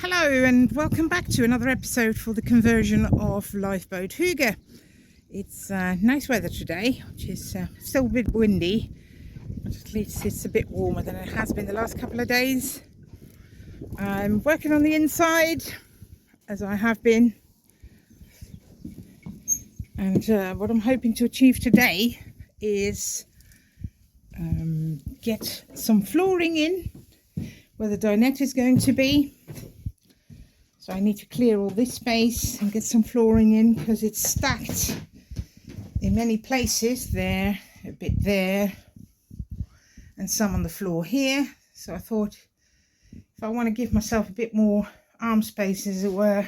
Hello and welcome back to another episode for the conversion of Lifeboat Hygge. It's nice weather today, which is still a bit windy, but at least it's a bit warmer than it has been the last couple of days. I'm working on the inside, as I have been, and what I'm hoping to achieve today is get some flooring in where the dinette is going to be. So I need to clear all this space and get some flooring in because it's stacked in many places. There, a bit there, and some on the floor here. So I thought if I want to give myself a bit more arm space, as it were,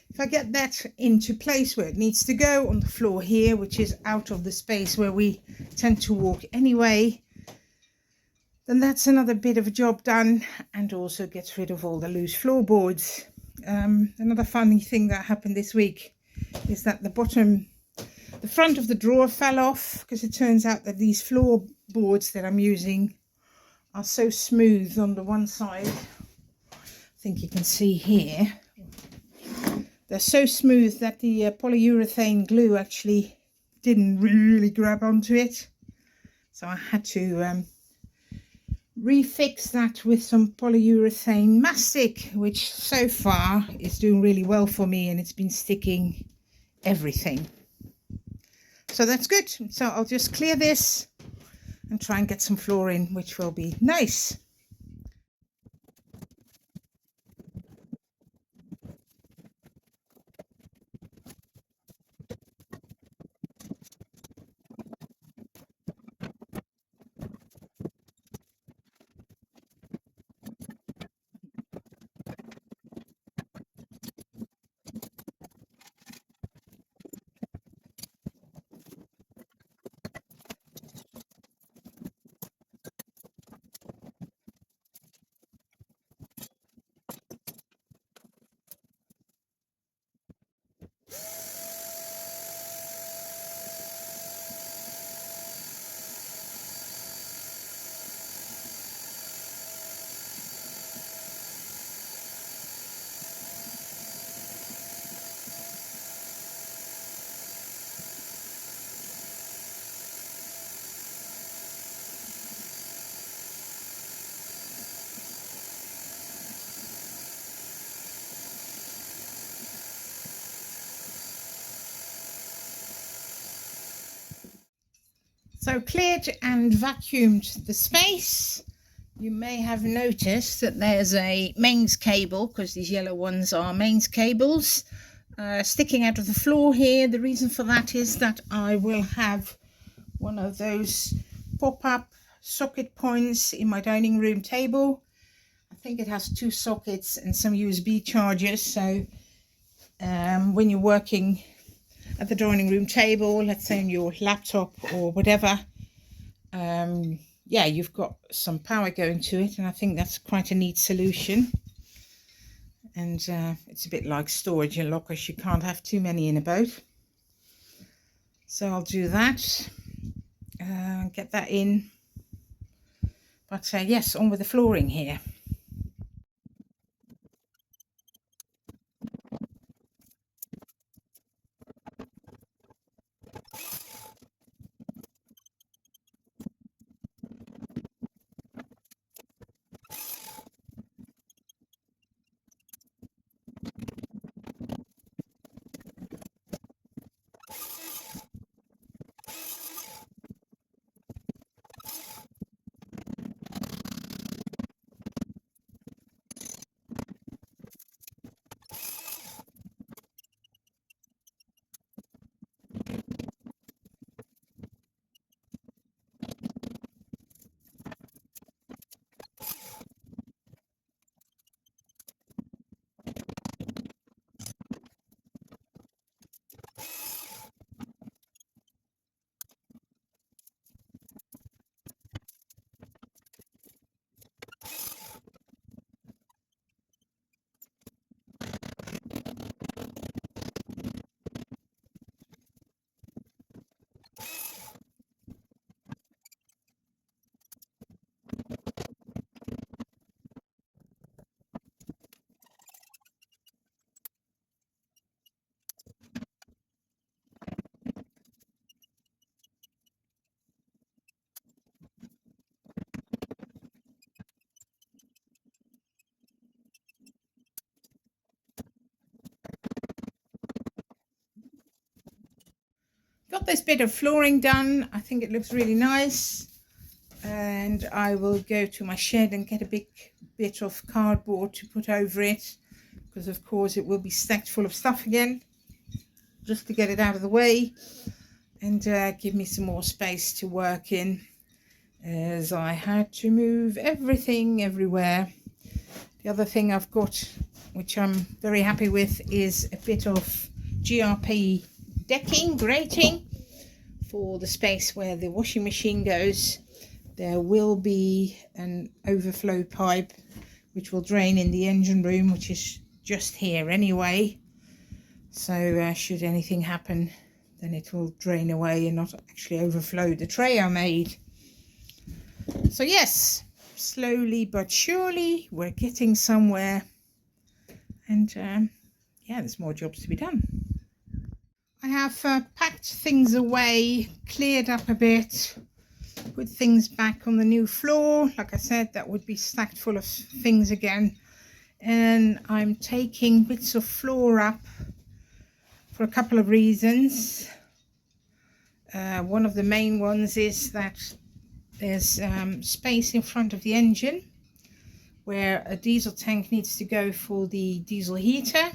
if I get that into place where it needs to go on the floor here, which is out of the space where we tend to walk anyway, then that's another bit of a job done, and also gets rid of all the loose floorboards. Another funny thing that happened this week is that the front of the drawer fell off, because it turns out that these floorboards that I'm using are so smooth on the one side. I think you can see here. They're so smooth that the polyurethane glue actually didn't really grab onto it. So I had to refix that with some polyurethane mastic, which so far is doing really well for me, and it's been sticking everything. So that's good. So I'll just clear this and try and get some floor in, which will be nice. So cleared and vacuumed the space. You may have noticed that there's a mains cable, because these yellow ones are mains cables, sticking out of the floor here. The reason for that is that I will have one of those pop-up socket points in my dining room table. I think it has 2 sockets and some USB chargers, so when you're working at the dining room table, let's say on your laptop or whatever, yeah, you've got some power going to it, and I think that's quite a neat solution. And it's a bit like storage and lockers, you can't have too many in a boat. So I'll do that, get that in. But yes, on with the flooring here. got this bit of flooring done. I think it looks really nice, and I will go to my shed and get a big bit of cardboard to put over it, because of course it will be stacked full of stuff again, just to get it out of the way and give me some more space to work in, as I had to move everything everywhere. The other thing I've got, which I'm very happy with, is a bit of GRP decking, grating, for the space where the washing machine goes. There will be an overflow pipe which will drain in the engine room, which is just here anyway. So should anything happen, then it will drain away and not actually overflow the tray I made. So yes, slowly but surely we're getting somewhere, and yeah, there's more jobs to be done. I have packed things away, cleared up a bit, put things back on the new floor. Like I said, that would be stacked full of things again, and I'm taking bits of floor up for a couple of reasons. One of the main ones is that there's space in front of the engine where a diesel tank needs to go for the diesel heater.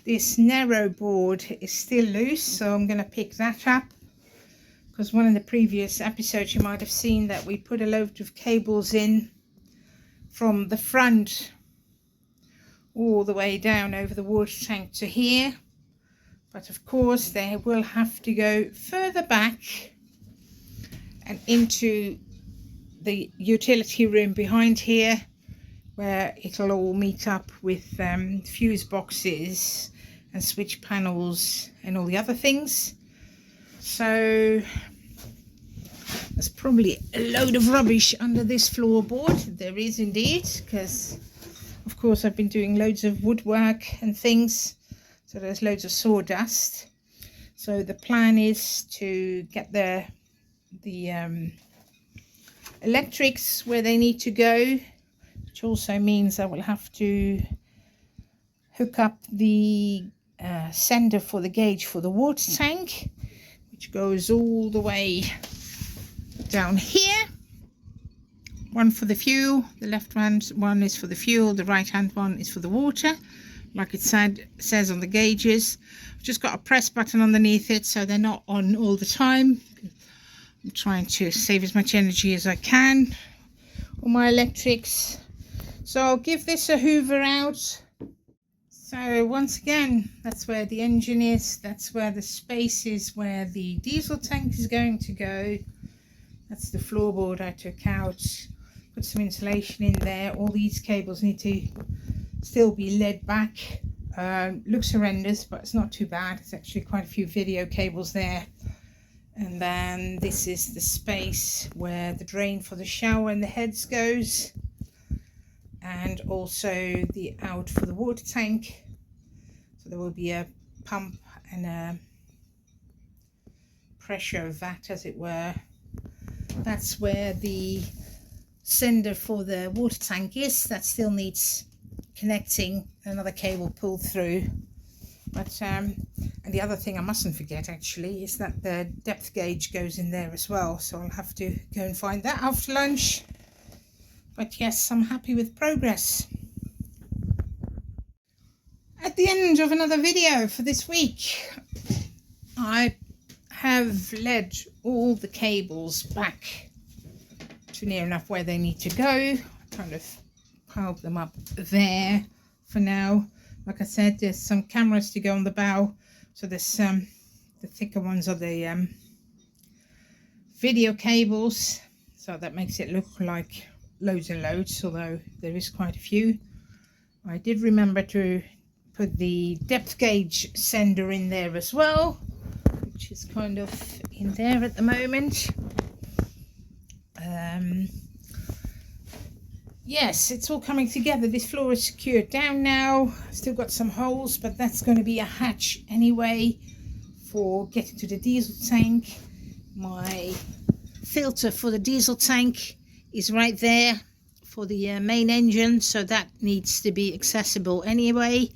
This narrow board is still loose, so I'm going to pick that up, because one of the previous episodes you might have seen that we put a load of cables in from the front all the way down over the water tank to here. But of course they will have to go further back and into the utility room behind here, where it'll all meet up with fuse boxes and switch panels and all the other things. So there's probably a load of rubbish under this floorboard. There is indeed, because of course I've been doing loads of woodwork and things. So there's loads of sawdust. So the plan is to get the electrics where they need to go, which also means I will have to hook up the sender for the gauge for the water tank, which goes all the way down here. One for the fuel, the left hand one is for the fuel, the right hand one is for the water, like it says on the gauges. I've just got a press button underneath it, so they're not on all the time. I'm trying to save as much energy as I can on my electrics. So I'll give this a hoover out. So once again, that's where the engine is, that's where the space is where the diesel tank is going to go. That's the floorboard I took out, put some insulation in there. All these cables need to still be led back. Looks horrendous, but it's not too bad. It's actually quite a few video cables there. And then this is the space where the drain for the shower and the heads goes, and also the out for the water tank. So there will be a pump and a pressure vat, as it were. That's where the sender for the water tank is. That still needs connecting, another cable pulled through. But and the other thing I mustn't forget actually is that the depth gauge goes in there as well, so I'll have to go and find that after lunch. But yes, I'm happy with progress. At the end of another video for this week, I have led all the cables back to near enough where they need to go. I kind of piled them up there for now. Like I said, there's some cameras to go on the bow, so there's the thicker ones are the video cables, so that makes it look like loads and loads, although there is quite a few. I did remember to put the depth gauge sender in there as well, which is kind of in there at the moment. Yes, it's all coming together. This floor is secured down now. Still got some holes, but that's going to be a hatch anyway for getting to the diesel tank. My filter for the diesel tank is right there for the main engine, so that needs to be accessible anyway.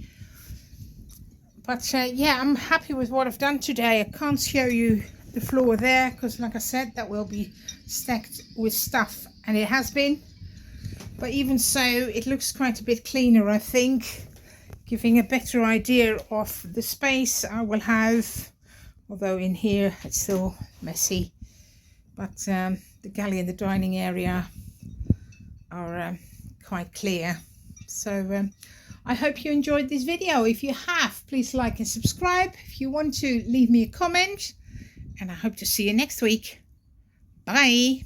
But yeah, I'm happy with what I've done today. I can't show you the floor there because, like I said, that will be stacked with stuff, and it has been. But even so, it looks quite a bit cleaner, I think, giving a better idea of the space I will have. Although in here it's still messy, but the galley and the dining area are quite clear. So I hope you enjoyed this video. If you have, please like and subscribe. If you want to, leave me a comment, and I hope to see you next week. Bye.